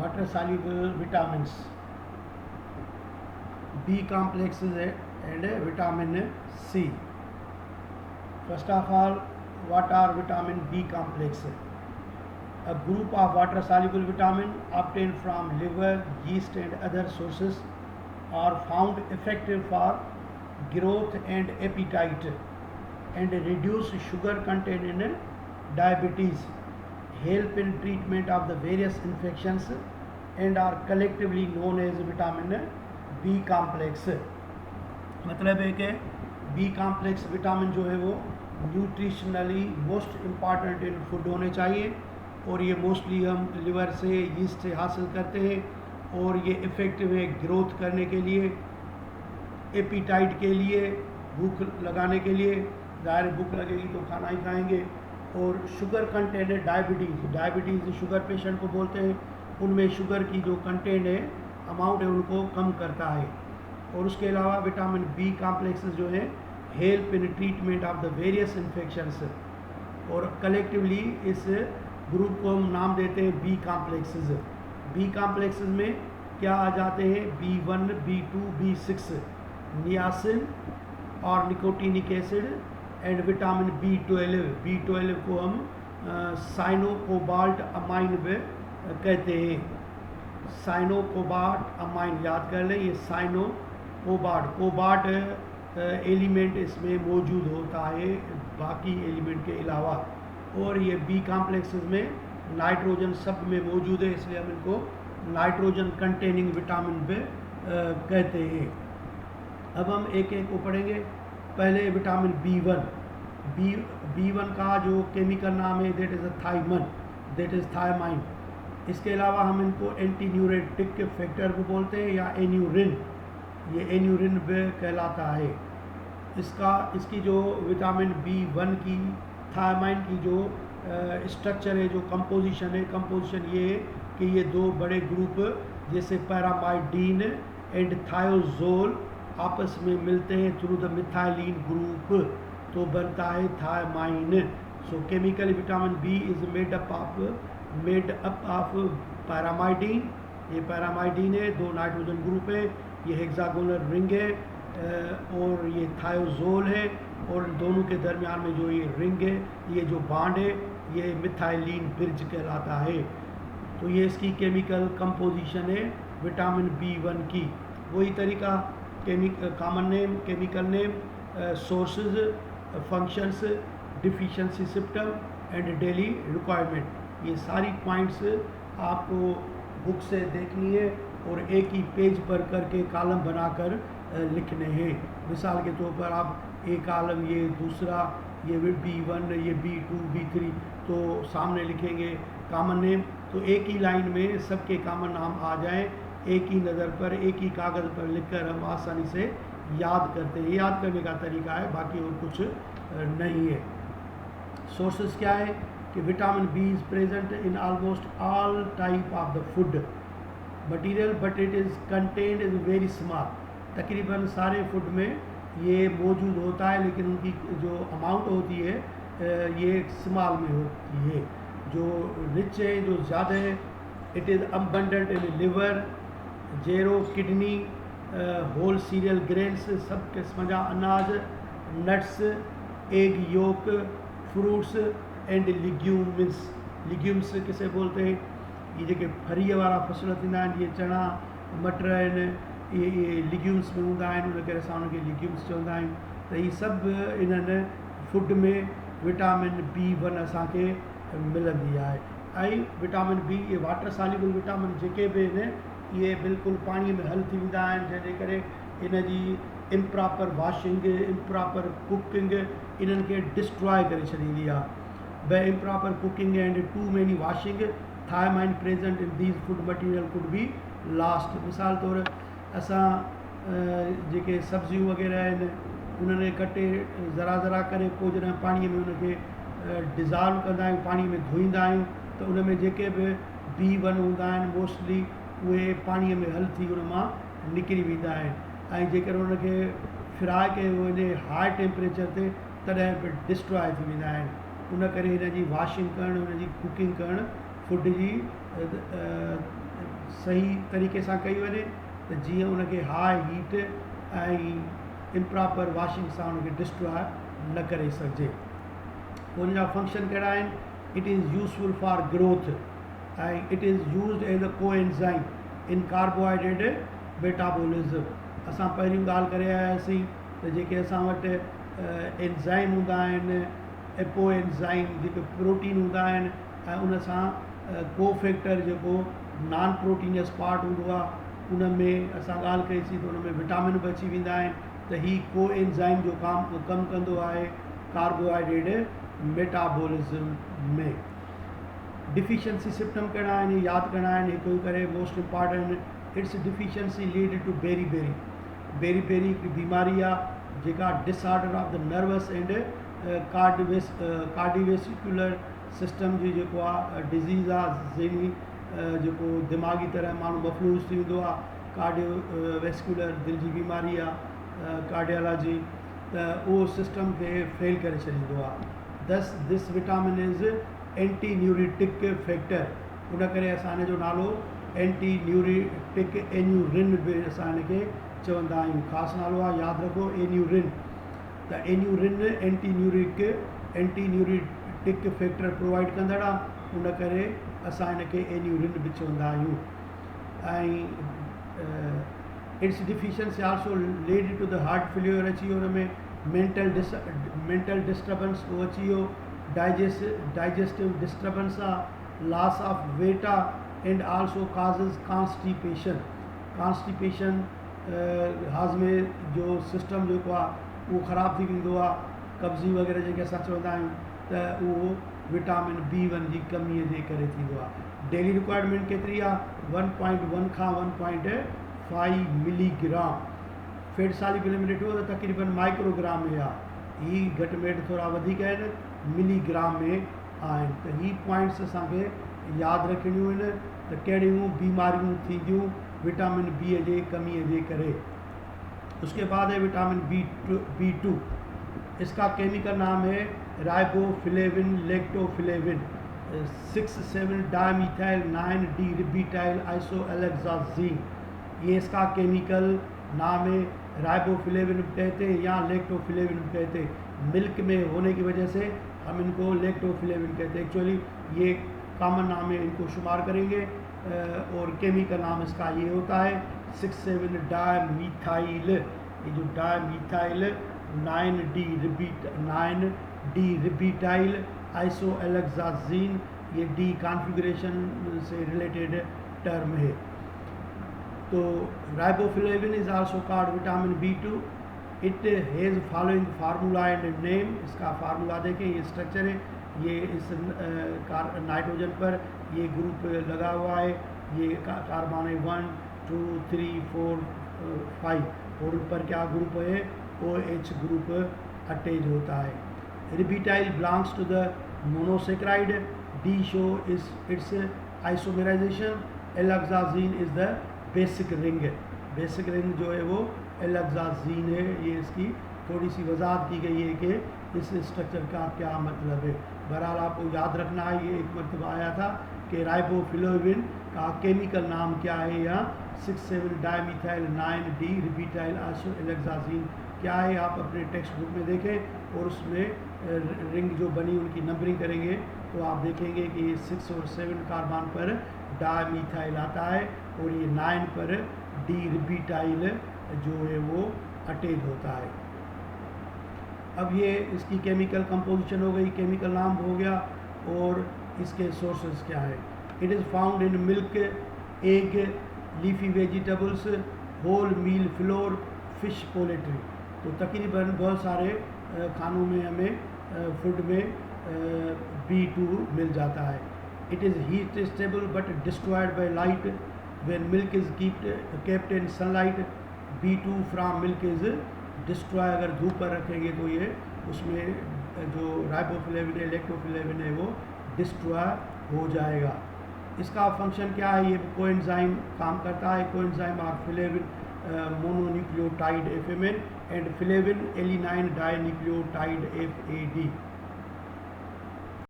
water soluble vitamins, B complexes and vitamin C. First of all, what are vitamin B complexes? A group of water soluble vitamin obtained from liver, yeast and other sources are found effective for growth and appetite and reduce sugar content in diabetes, help in treatment of the various infections and are collectively known as vitamin B complex. मतलब है कि B complex vitamin जो है वो nutritionally most important in food होने चाहिए और ये मोस्टली हम लिवर से, यीस्ट से हासिल करते हैं और ये इफ़ेक्टिव है ग्रोथ करने के लिए, एपीटाइट के लिए, भूख लगाने के लिए, ज़ाहिर भूख लगेगी तो खाना ही खाएंगे, और शुगर कंटेंट है डायबिटीज़ शुगर पेशेंट को बोलते हैं, उनमें शुगर की जो कंटेंट है अमाउंट है उनको कम करता है। और उसके अलावा विटामिन बी कॉम्प्लेक्सेस जो है help in treatment of the various infections, और कलेक्टिवली इस ग्रुप को हम नाम देते हैं बी कॉम्प्लेक्सेस। बी कॉम्प्लेक्सेस में क्या आ जाते हैं? B1, B2, B6, नियासिन और nicotinic acid and vitamin B12 को हम साइनोकोबाल्ट अमाइन कहते हैं। साइनोकोबाल्ट अमाइन याद कर लें, ये कोबाल्ट एलिमेंट इसमें मौजूद होता है बाकी एलिमेंट के अलावा, और ये बी कॉम्प्लेक्सेस में नाइट्रोजन सब में मौजूद है, इसलिए हम इनको नाइट्रोजन कंटेनिंग विटामिन कहते हैं। अब हम एक एक को पढ़ेंगे। पहले विटामिन B1 का जो केमिकल नाम है दैट इज़ थायमाइन। इसके अलावा हम इनको एंटी न्यूरेटिक फैक्टर को बोलते हैं या एन्यूरिन, ये एन्यूरिन कहलाता है। इसकी जो विटामिन B1 की थायमाइन की जो स्ट्रक्चर है, जो कंपोजिशन ये है कि ये दो बड़े ग्रुप जैसे पैरामाइडीन एंड थायोजोल आपस में मिलते हैं थ्रू द मिथाइलिन ग्रुप, तो बनता है thiamine. So chemical vitamin B is made up of pyrimidine, ये पैरामाइडीन है, दो नाइट्रोजन ग्रुप है, ये हेक्सागोनल रिंग है, और ये थायोजोल है, और दोनों के दरमियान में जो ये रिंग है, ये जो बॉन्ड है, ये मिथाइलिन ब्रिज कहलाता है। तो ये इसकी केमिकल कंपोजिशन है विटामिन B1 की। वही तरीका common name, chemical name, sources, functions, deficiency symptom and daily requirement, ये सारी पॉइंट्स आपको बुक से देखनी है और एक ही पेज पर करके कॉलम बनाकर लिखने हैं। मिसाल के तौर पर आप एक कॉलम ये दूसरा, ये B1, ये B2, B3, तो सामने लिखेंगे कॉमन नेम, तो एक ही लाइन में सबके कॉमन नाम आ जाएं, एक ही नज़र पर, एक ही कागज़ पर लिखकर हम आसानी से याद करते हैं। याद करने का तरीका है, बाकी और कुछ नहीं है। सोर्सेज क्या है कि vitamin B is present in almost all type of the food material but it is content is very small. तकरीबन सारे फूड में ये मौजूद होता है, लेकिन उनकी जो अमाउंट होती है ये स्मॉल में होती है। जो रिच है, जो ज़्यादा है, it is abundant in liver, जेरो, किडनी, होल सीरियल ग्रेन्स, सब किस्म जा अनाज, nuts, egg yolk, fruits and legumes किसे बोलते हैं? ये जेके फरीअ वारा फसल थींदा आहिनि, ये चणा, मटर आहिनि, ये लिग्यूम्स में हूंदा आहिनि, उन करे असां उनखे लिग्यूम्स चवंदा आहियूं। त हीअ सभु इन्हनि फूड में विटामिन B1 असांखे मिलंदी आहे। ऐं विटामिन बी, ये वाटर सॉल्युबल विटामिन जेके बि आहिनि, ये बिल्कुलु पाणीअ में हल थी वेंदा आहिनि, जंहिंजे करे इन जी इम्प्रॉपर वॉशिंग, इम्प्रॉपर कुकिंग इन्हनि खे डिस्ट्रॉय करे छॾींदी आहे। By improper cooking and too many washing thiamine present in these food material could be lost. मिसाल तौर असां जेके सब्जियूं वग़ैरह आहिनि उन्हनि कटे ज़रा करे पोइ जॾहिं पाणीअ में उनखे डिज़ॉल्व कंदा आहियूं, पाणी में धोईंदा आहियूं, त उन में जेके बि B1 हूंदा आहिनि मोस्टली उहे पाणीअ में हल थी उन मां निकिरी वेंदा आहिनि, ऐं जेकर उनखे फ्राई कयो वञे हाई टेम्परेचर ते तॾहिं बि डिस्ट्रॉय थी वेंदा आहिनि। उन करे हिन जी वॉशिंग करणु, हुन जी कुकिंग करणु फूड जी सही तरीक़े सां कई वञे त जीअं उनखे हाई हीट ऐं इम्प्रॉपर वॉशिंग सां उनखे डिस्ट्रॉय न करे सघिजे। उन जा फंक्शन कहिड़ा आहिनि? It is useful for growth ऐं it is used as a coenzyme in carbohydrate metabolism. असां पहिरियों ॻाल्हि करे आयासीं त जेके असां वटि एंजाइम हूंदा आहिनि, एपो एंजाइम जेके प्रोटीन हूंदा आहिनि ऐं उन सां कोफैक्टर जेको नॉन प्रोटीनियस पार्ट हूंदो आहे उन में असां ॻाल्हि कईसीं त उन में विटामिन बि अची वेंदा आहिनि। त ही को एंजाइम जो कमु कंदो आहे कार्बोहाइड्रेट मेटाबॉलिज्म में। डिफिशियंसी सिम्पटम कहिड़ा आहिनि यादि करणा आहिनि। हिकु करे most important its deficiency lead to beriberi हिकु बीमारी आहे जेका disorder of the nervous and cardiovascular system जी जेको आहे डिज़ीज़ आहे जंहिंजी जेको दिमाग़ी तरह माण्हू मफ़लूज थी वेंदो आहे। कार्डियोवेस्कुलर दिलि जी बीमारी आहे कार्डियोलॉजी, त उहो सिस्टम खे फेल करे छॾींदो आहे। दस this vitamin is anti neuritic factor, उन करे असां हिन जो नालो एंटी न्यूरिटिक एन्यूरिन बि असां हिनखे चवंदा आहियूं। ख़ासि नालो आहे, यादि रखो एन्यूरिन। त aneurin anti neuritic factor provide कंदड़ आहे, उन करे असां हिनखे एन्यूरिन बि चवंदा आहियूं। ऐं its deficiency also lead to the heart failure अची वियो, हुन में मेंटल डिस्टर्बेंस उहो अची वियो, डाइजेस्टिव डिस्टर्बेंस आहे, लॉस ऑफ वेट आहे एंड आल्सो काज़िस कॉन्स्टिपेशन हाज़मे जो सिस्टम जेको आहे उहो ख़राबु थी वेंदो आहे। कब्ज़ी वग़ैरह जेके असां चवंदा आहियूं त उहो विटामिन B1 जी कमीअ जे करे थींदो आहे। डेली रिक्वायरमेंट केतिरी आहे? 1.1 खां 1.5 मिलीग्राम। फैट सॉल्युबल में ॾिठो त तक़रीबन माइक्रोग्राम में आहे, ही घटि में घटि थोरा वधीक आहिनि, मिलीग्राम में आहिनि। त ही पॉइंट्स असांखे यादि रखणियूं आहिनि त कहिड़ियूं बीमारियूं थींदियूं विटामिन B जे कमीअ जे करे। उसके बाद है विटामिन B2। इसका केमिकल नाम है राइबोफ्लेविन लैक्टोफ्लेविन 6,7 डायमीथाइल 9D रिबीटाइल आइसोएलेक्साजीन, ये इसका केमिकल नाम है। राइबोफ्लेविन कहते हैं या लैक्टोफ्लेविन कहते हैं। मिल्क में होने की वजह से हम इनको लैक्टोफ्लेविन कहते हैं। एक्चुअली ये कॉमन नाम है, इनको शुमार करेंगे और केमिकल नाम इसका ये होता है 6,7 डायमीथाइल। ये जो डायमीथाइल 9D रिबीटाइल आइसोएलेक्साजीन, ये डी कॉन्फ़िगरेशन से रिलेटेड टर्म है। तो riboflavin is also called vitamin B2। It has following formula and name. इसका फार्मूला देखें, ये स्ट्रक्चर है, ये इस नाइट्रोजन पर ये ग्रुप लगा हुआ है, ये कार्बन है 1 2 3 4 5 और ऊपर क्या ग्रुप है? OH ग्रुप अटैच होता है। Ribityl belongs to the monosaccharide. D शो is its isomerization. Alloxazine is the basic ring. Basic ring जो है वो एलेक्साजीन है। ये इसकी थोड़ी सी वजाहत की गई है कि इस स्ट्रक्चर का क्या मतलब है। बहरहाल आपको याद रखना है, ये एक मरतबा आया था कि राइबोफ्लेविन का केमिकल नाम क्या है, या 6,7 डायमीथाइल 9D रिबीटाइल आइसोएलेक्साजीन क्या है, आप अपने टेक्स्ट बुक में देखें और उसमें रिंग जो बनी उनकी नंबरिंग करेंगे तो आप देखेंगे कि 6 और 7 कार्बन पर डायमीथाइल आता है और ये 9 पर D रिबीटाइल जो है वो अटैच होता है। अब ये इसकी केमिकल कंपोजिशन हो गई, केमिकल नाम हो गया, और इसके सोर्सेज क्या है। It is found in milk, egg, leafy vegetables, whole meal flour, fish, poultry. तो तकरीबन बहुत सारे खानों में हमें फूड में B2 मिल जाता है। It is heat stable but destroyed by light when milk is kept in sunlight. B2 from milk is destroy. अगर धूप पर रखेंगे तो ये उसमें जो राइबोफ्लेविन है, लैक्टोफ्लेविन है, वो डिस्ट्रॉय हो जाएगा। इसका फंक्शन क्या है? ये कोएंजाइम काम करता है। Coenzyme are flavin mononucleotide FMN and flavin adenine dinucleotide FAD।